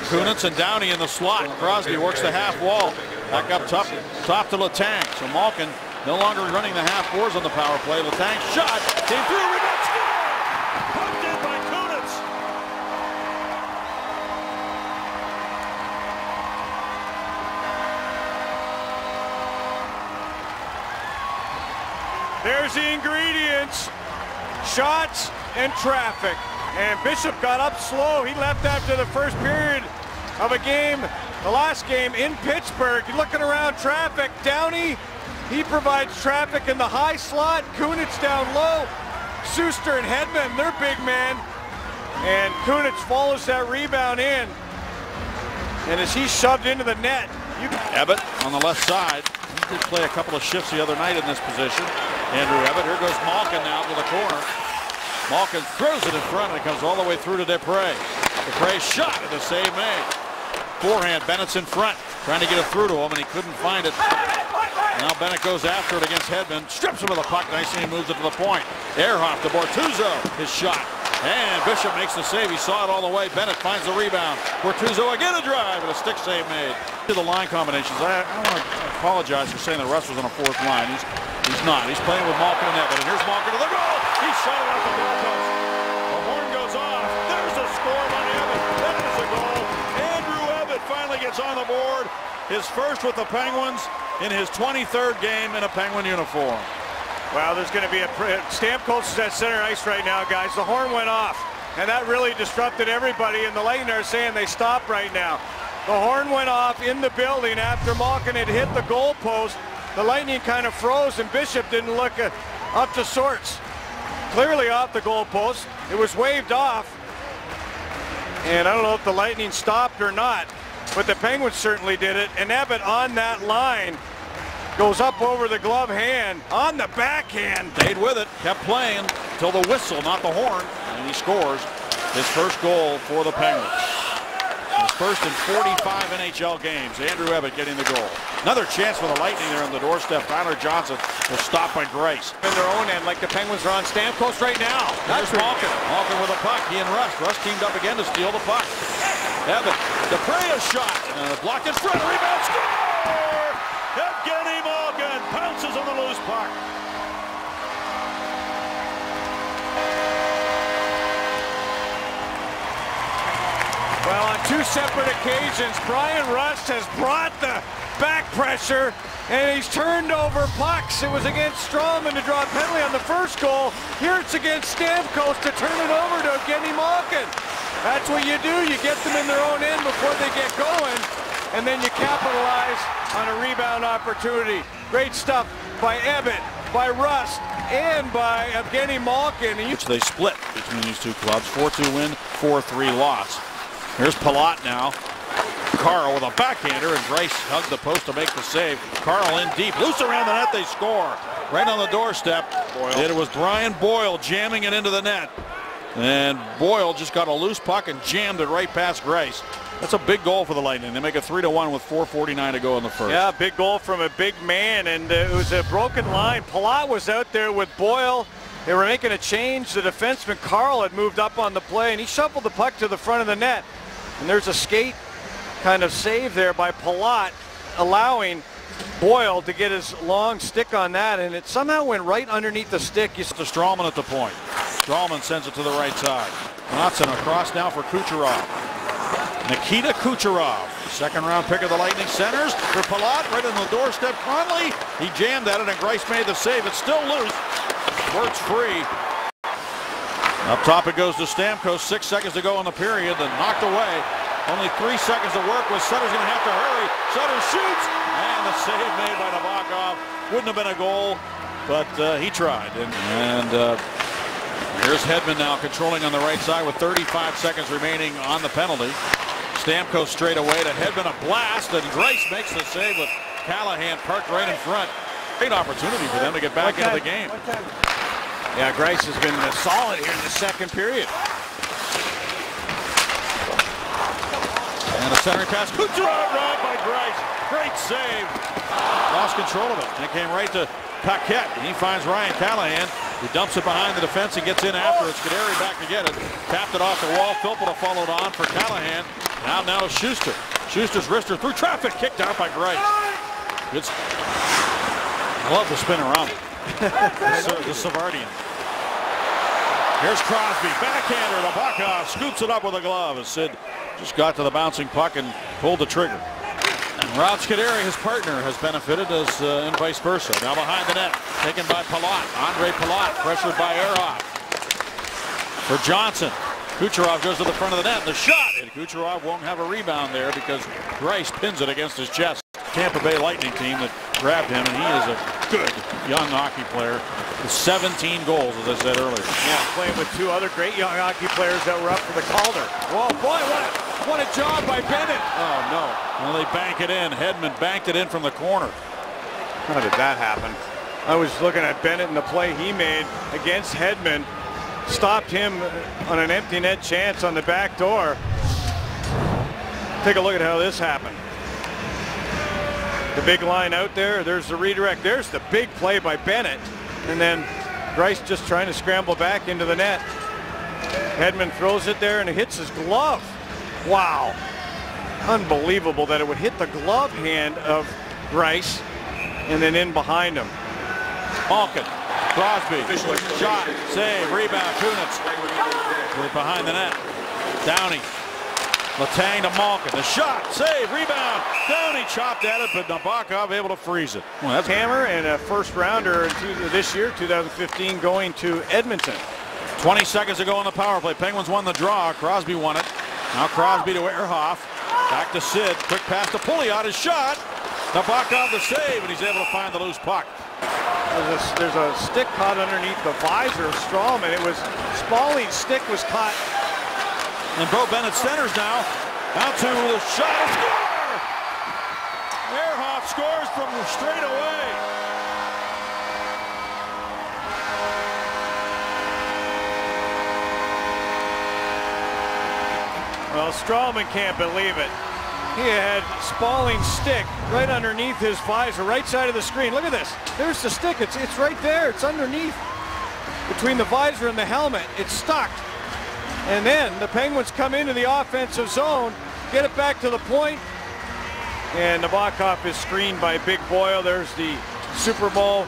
Kunitz and Downey in the slot. Crosby works the half wall. Back up top to Letang. So Malkin no longer running the half boards on the power play. Letang shot. Came through. Rebound score! Pumped in by Kunitz. There's the ingredients. Shots and traffic. And Bishop got up slow. He left after the first period of a game, the last game in Pittsburgh. You're looking around traffic. Downey, he provides traffic in the high slot. Kunitz down low. Suster and Hedman, they're big man. And Kunitz follows that rebound in. And as he's shoved into the net. Ebbett on the left side. He did play a couple of shifts the other night in this position. Andrew Ebbett. Here goes Malkin now to the corner. Malkin throws it in front and it comes all the way through to Dupre. Dupre shot and a save made. Forehand, Bennett's in front, trying to get it through to him and he couldn't find it. Now Bennett goes after it against Hedman, strips him of the puck nicely and moves it to the point. Ehrhoff to Bortuzzo, his shot. And Bishop makes the save. He saw it all the way. Bennett finds the rebound. Bortuzzo again a drive and a stick save made. To the line combinations. I want to apologize for saying that Russ was on a fourth line. He's not. He's playing with Malkin and Ebbett. And here's Malkin to the goal. He shot it off the goal post. The horn goes off. There's a score by Ebbett. That is a goal. Andrew Ebbett finally gets on the board. His first with the Penguins in his 23rd game in a Penguin uniform. Well, there's going to be a Stamkos is at center ice right now, guys. The horn went off, and that really disrupted everybody. And the Lightning are saying they stop right now. The horn went off in the building after Malkin had hit the goal post. The Lightning kind of froze, and Bishop didn't look up to sorts. Clearly off the goal post. It was waved off, and I don't know if the Lightning stopped or not, but the Penguins certainly did it. And Ebbett on that line goes up over the glove hand on the backhand. Stayed with it, kept playing till the whistle, not the horn, and he scores his first goal for the Penguins. His first in 45 NHL games. Andrew Ebbett getting the goal. Another chance for the Lightning there on the doorstep. Tyler Johnson was stopped by Grace. In their own end, like the Penguins are on Stamkos right now. That's Malkin. Malkin with a puck. He and Russ. Russ teamed up again to steal the puck. Ebbett. Dupre a shot. Blocked in front. Rebound. Score! Evgeny Malkin pounces on the loose puck. Well, on two separate occasions, Bryan Rust has brought the back pressure, and he's turned over pucks. It was against Stralman to draw a penalty on the first goal. Here it's against Stamkos to turn it over to Evgeny Malkin. That's what you do. You get them in their own end before they get going, and then you capitalize on a rebound opportunity. Great stuff by Ebbett, by Rust, and by Evgeny Malkin. Which they split between these two clubs. 4-2 win, 4-3 loss. Here's Palat now. Carl with a backhander, and Grace hugged the post to make the save. Carl in deep, loose around the net, they score. Right on the doorstep. It was Brian Boyle jamming it into the net. And Boyle just got a loose puck and jammed it right past Grace. That's a big goal for the Lightning. They make it 3-1 with 4:49 to go in the first. Yeah, big goal from a big man, and it was a broken line. Palat was out there with Boyle. They were making a change. The defenseman Carl had moved up on the play, and he shuffled the puck to the front of the net. And there's a skate kind of save there by Palat, allowing Boyle to get his long stick on that, and it somehow went right underneath the stick. To Stralman at the point. Stralman sends it to the right side. Knotson across now for Kucherov. Nikita Kucherov, second round pick of the Lightning, centers for Palat right on the doorstep. Conley, he jammed at it and Grace made the save. It's still loose. Works free. Up top it goes to Stamkos. 6 seconds to go in the period. Then knocked away. Only 3 seconds to work with. Sutter's going to have to hurry. Sutter shoots. And the save made by Nabokov. Wouldn't have been a goal, but he tried. And here's Hedman now controlling on the right side with 35 seconds remaining on the penalty. Stamkos straight away to Hedman. A blast. And Grace makes the save with Callahan parked right in front. Great opportunity for them to get back into the game. Yeah, Grace has been solid here in the second period. And a centering pass. Kucherov robbed by Grace. Great save. Lost control of it. And it came right to Paquette. And he finds Ryan Callahan. He dumps it behind the defense and gets in after it. Scuderi back to get it. Tapped it off the wall. Filppula followed on for Callahan. Now Schuster. Schuster's wrister through traffic, kicked out by Grice. Good. I love the spin around. the Savardian. Here's Crosby, backhander. Nabokov scoops it up with a glove as Sid just got to the bouncing puck and pulled the trigger. And Rod Scuderi, his partner, has benefited as and vice versa. Now behind the net, taken by Palat. Andre Palat, pressured by Ehrhoff. For Johnson. Kucherov goes to the front of the net, and the shot, and Kucherov won't have a rebound there because Grice pins it against his chest. Tampa Bay Lightning team that grabbed him, and he is a good young hockey player with 17 goals, as I said earlier. Yeah, playing with two other great young hockey players that were up for the Calder. Whoa, boy, what a job by Bennett. Oh, no. Well, they bank it in. Hedman banked it in from the corner. How did that happen? I was looking at Bennett and the play he made against Hedman. Stopped him on an empty net chance on the back door. Take a look at how this happened. The big line out there, there's the redirect. There's the big play by Bennett. And then Grice just trying to scramble back into the net. Hedman throws it there and it hits his glove. Wow. Unbelievable that it would hit the glove hand of Grice and then in behind him. Malkin. Crosby, shot, save, rebound, Kunitz. Right behind the net. Downey. Letang to Malkin. The shot, save, rebound. Downey chopped at it, but Nabokov able to freeze it. Well, that's Hammer and a first rounder this year, 2015, going to Edmonton. 20 seconds ago on the power play. Penguins won the draw. Crosby won it. Now Crosby to Ehrhoff. Back to Sid. Quick pass to Pouliot. His shot. Nabokov the save, and he's able to find the loose puck. There's a stick caught underneath the visor of Stralman. It was Spalling's stick was caught. And Bo Bennett centers now. Out to the shot and score! Ehrhoff scores from straight away. Well, Stralman can't believe it. He had Spalling's stick right underneath his visor, right side of the screen. Look at this. There's the stick. It's right there. It's underneath. Between the visor and the helmet. It's stuck. And then the Penguins come into the offensive zone, get it back to the point, and Nabokov is screened by Big Boyle. There's the Super Bowl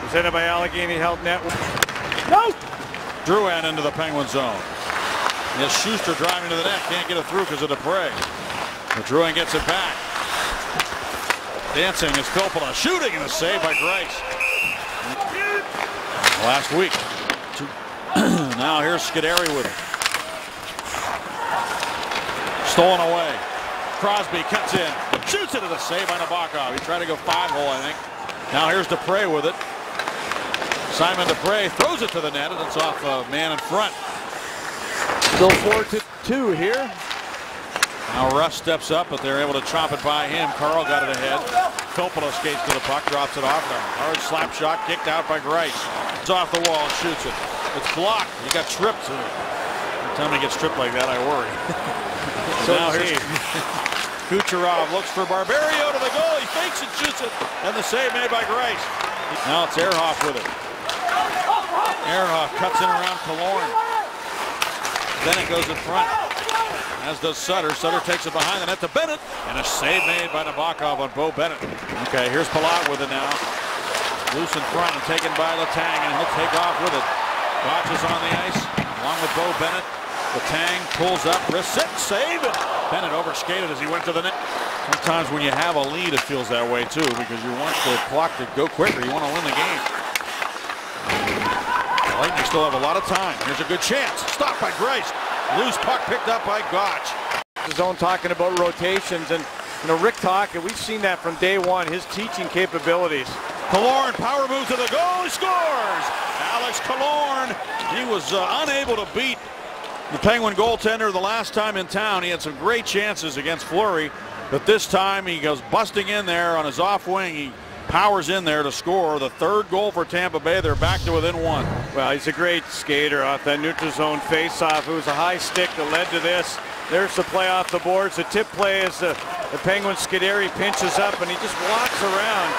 presented by Allegheny Health Network. No! Drouin into the Penguin zone. Yes, Schuster driving to the net. Can't get it through because of Dupre. Drouin gets it back. Dancing is Filppula. Shooting and a save by Grice. Last week. Now here's Scuderi with it. Stolen away. Crosby cuts in. Shoots it at a save by Nabokov. He tried to go 5-hole, I think. Now here's Dupre with it. Simon Dupre throws it to the net, and it's off a man in front. Still 4-2 here. Now Russ steps up, but they're able to chop it by him. Carl got it ahead. Filppula skates to the puck, drops it off. Hard slap shot, kicked out by Grice. It's off the wall and shoots it. It's blocked. He got tripped. Every time he gets tripped like that, I worry. So now here's Kucherov looks for Barberio to the goal. He fakes it, shoots it, and the save made by Grice. Now it's Ehrhoff with it. Ehrhoff cuts in around Killorn. Bennett goes in front, as does Sutter. Sutter takes it behind the net to Bennett, and a save made by Nabokov on Bo Bennett. Okay, here's Palat with it now. Loose in front and taken by Letang, and he'll take off with it. Gotch is on the ice, along with Bo Bennett. Letang pulls up, wrist set, save it. Bennett overskated as he went to the net. Sometimes when you have a lead, it feels that way too, because you want the clock to go quicker. You want to win the game. Lightning still have a lot of time. Here's a good chance. Stopped by Grice. Loose puck picked up by Gotch. His own talking about rotations, and Rick Tocchet, we've seen that from day one. His teaching capabilities. Killorn power move to the goal. He scores. Alex Killorn. He was unable to beat the Penguin goaltender the last time in town. He had some great chances against Fleury, but this time he goes busting in there on his off wing. He powers in there to score the third goal for Tampa Bay. They're back to within one. Well, he's a great skater off that neutral zone faceoff. It was a high stick that led to this. There's the play off the boards. The tip play is the Penguin Scuderi pinches up and he just walks around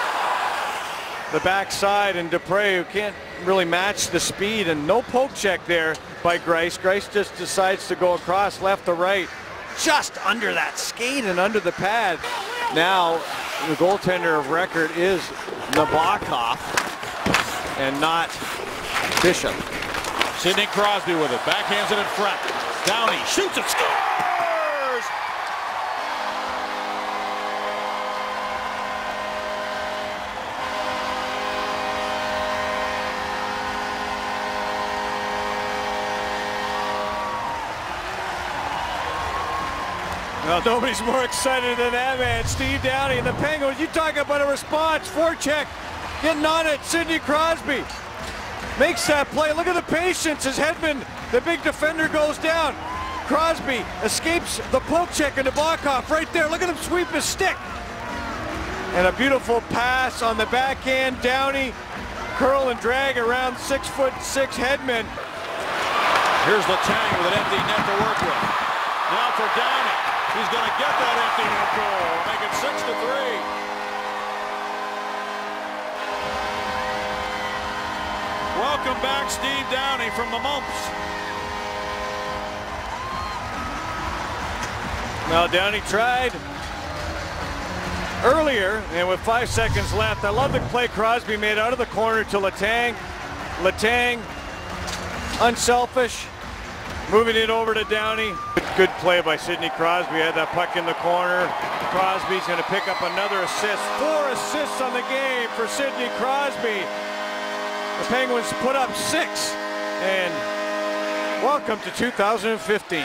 the backside, and Dupre, who can't really match the speed, and no poke check there by Grice. Grice just decides to go across left to right. just under that skate and under the pad. Now the goaltender of record is Nabokov and not Bishop. Sidney Crosby with it, backhands it in front. Downey shoots and scores! Well, nobody's more excited than that man, Steve Downey and the Penguins. You talk about a response, forecheck, getting on it. Sidney Crosby makes that play. Look at the patience as Hedman, the big defender, goes down. Crosby escapes the poke check and Nabokov right there. Look at him sweep his stick. And a beautiful pass on the backhand. Downey curl and drag around 6'6" Hedman. Here's Letang with an empty net to work with. Now for Downey. He's going to get that empty net goal. Make it 6-3. Welcome back, Steve Downey from the Mumps. Now Downey tried earlier, and with 5 seconds left, I love the play Crosby made out of the corner to Letang. Letang, unselfish, moving it over to Downey. Good play by Sidney Crosby. Had that puck in the corner. Crosby's going to pick up another assist. 4 assists on the game for Sidney Crosby. The Penguins put up 6, and welcome to 2015.